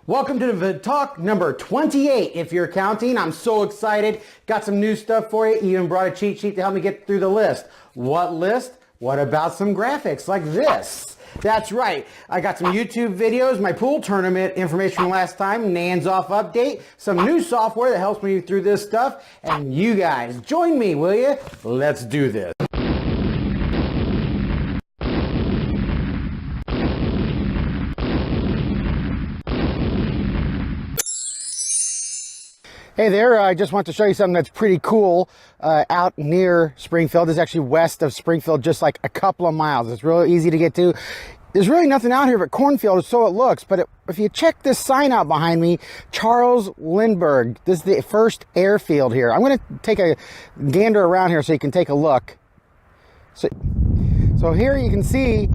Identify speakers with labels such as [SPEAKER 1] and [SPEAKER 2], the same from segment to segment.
[SPEAKER 1] Welcome to the Vatawc number 28, if you're counting. I'm so excited. Got some new stuff for you. Even brought a cheat sheet to help me get through the list. What list? What about some graphics like this? That's right. I got some YouTube videos, my pool tournament information from last time, Nan's off update, some new software that helps me through this stuff, and you guys, join me, will you? Let's do this. Hey there, I just want to show you something that's pretty cool out near Springfield. It's actually west of Springfield, just like a couple of miles. It's real easy to get to. There's really nothing out here but cornfield, so it looks. But if you check this sign out behind me, Charles Lindbergh, this is the first airfield here. I'm going to take a gander around here so you can take a look. So here you can see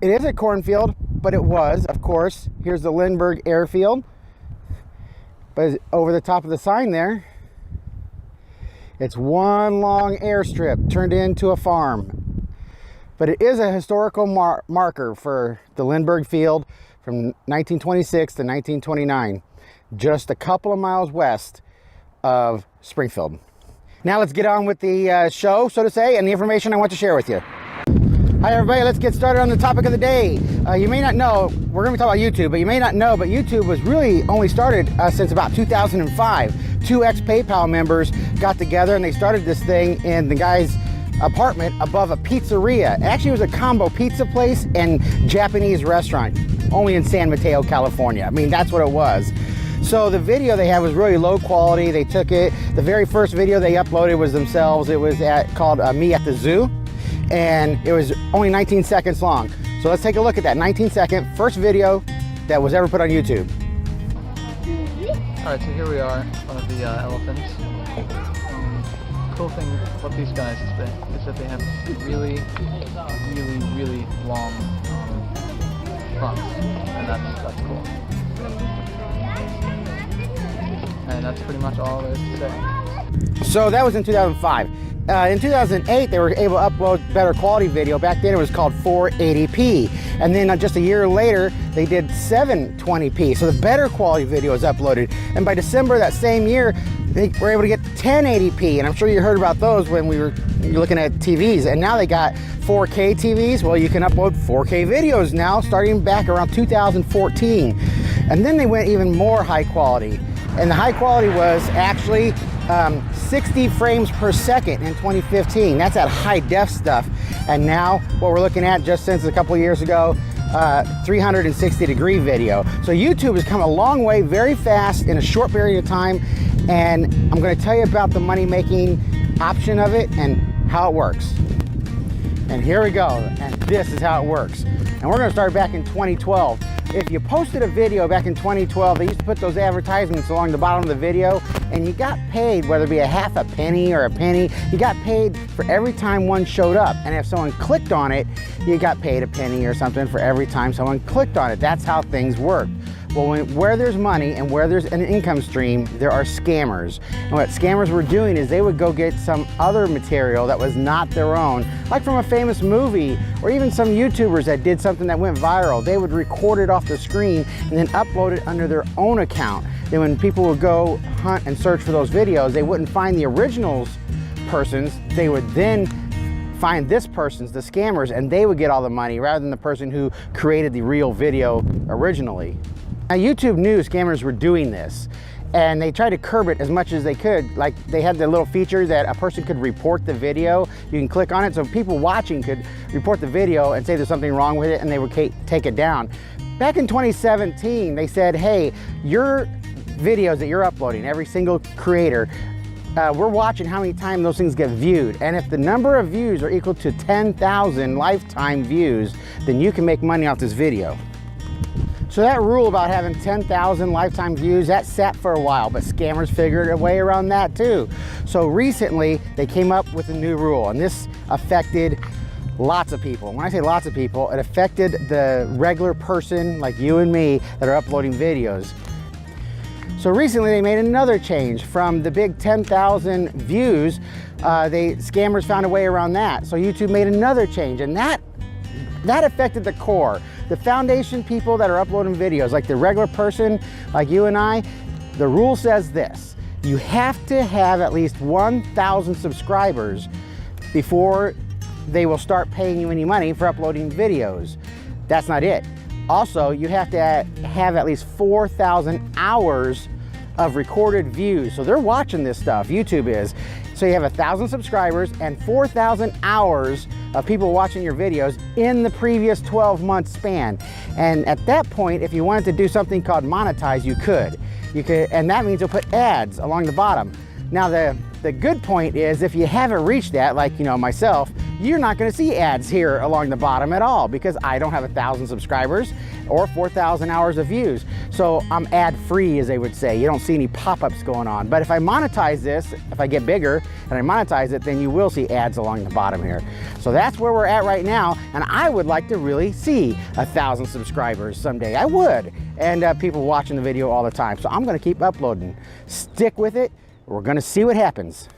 [SPEAKER 1] it is a cornfield, but it was, of course. Here's the Lindbergh Airfield. But over the top of the sign there, it's one long airstrip turned into a farm. But it is a historical marker for the Lindbergh Field from 1926 to 1929, just a couple of miles west of Springfield. Now let's get on with the show, so to say, and the information I want to share with you. Hi everybody, let's get started on the topic of the day. You may not know, we're going to be talking about YouTube, but you may not know, but YouTube was really only started since about 2005. Two ex-PayPal members got together and they started this thing in the guy's apartment above a pizzeria. Actually, it was a combo pizza place and Japanese restaurant, only in San Mateo, California. I mean, that's what it was. So the video they had was really low quality. They took it, the very first video they uploaded was themselves. It was called Me at the Zoo. And it was only 19 seconds long. So let's take a look at that 19-second first video that was ever put on YouTube.
[SPEAKER 2] All right, so here we are, one of the elephants. Cool thing about these guys is that they have really long fronts, and that's cool. And that's pretty much all there is to say.
[SPEAKER 1] So that was in 2005. In 2008, they were able to upload better quality video. Back then it was called 480p. And then just a year later, they did 720p. So the better quality video was uploaded. And by December that same year, they were able to get 1080p. And I'm sure you heard about those when we were looking at TVs. And now they got 4K TVs. Well, you can upload 4K videos now, starting back around 2014. And then they went even more high quality. And the high quality was actually 60 frames per second in 2015. That's at high def stuff. And now what we're looking at just since a couple of years ago, 360 degree video. So YouTube has come a long way very fast in a short period of time. And I'm going to tell you about the money making option of it and how it works. And here we go. And this is how it works. And we're going to start back in 2012. If you posted a video back in 2012, they used to put those advertisements along the bottom of the video, and you got paid, whether it be a half a penny or a penny, you got paid for every time one showed up. And if someone clicked on it, you got paid a penny or something for every time someone clicked on it. That's how things work. Well, where there's money and where there's an income stream, there are scammers. And what scammers were doing is they would go get some other material that was not their own, like from a famous movie, or even some YouTubers that did something that went viral. They would record it off the screen and then upload it under their own account. Then when people would go hunt and search for those videos, they wouldn't find the originals persons. They would then find this person's, the scammers, and they would get all the money rather than the person who created the real video originally. Now, YouTube knew scammers were doing this, and they tried to curb it as much as they could. Like, they had the little feature that a person could report the video. You can click on it, so people watching could report the video and say there's something wrong with it, and they would take it down. Back in 2017, they said, hey, your videos that you're uploading, every single creator, we're watching how many times those things get viewed. And if the number of views are equal to 10,000 lifetime views, then you can make money off this video. So that rule about having 10,000 lifetime views, that sat for a while, but scammers figured a way around that too. So recently, they came up with a new rule, and this affected lots of people. When I say lots of people, it affected the regular person like you and me that are uploading videos. So recently they made another change. From the big 10,000 views, scammers found a way around that. So YouTube made another change, and that affected the core. The foundation people that are uploading videos, like the regular person, like you and I, the rule says this: you have to have at least 1,000 subscribers before they will start paying you any money for uploading videos. That's not it. Also, you have to have at least 4,000 hours of recorded views. So they're watching this stuff, YouTube is. So you have 1,000 subscribers and 4,000 hours of people watching your videos in the previous 12-month span. And at that point, if you wanted to do something called monetize, you could. And that means you'll put ads along the bottom. Now the good point is, if you haven't reached that, like myself, you're not going to see ads here along the bottom at all, because I don't have 1,000 subscribers or 4,000 hours of views. So I'm ad free, as they would say. You don't see any pop-ups going on. But if I monetize this, if I get bigger and I monetize it, then you will see ads along the bottom here. So that's where we're at right now. And I would like to really see 1,000 subscribers someday. I would. And people watching the video all the time. So I'm going to keep uploading. Stick with it. We're going to see what happens.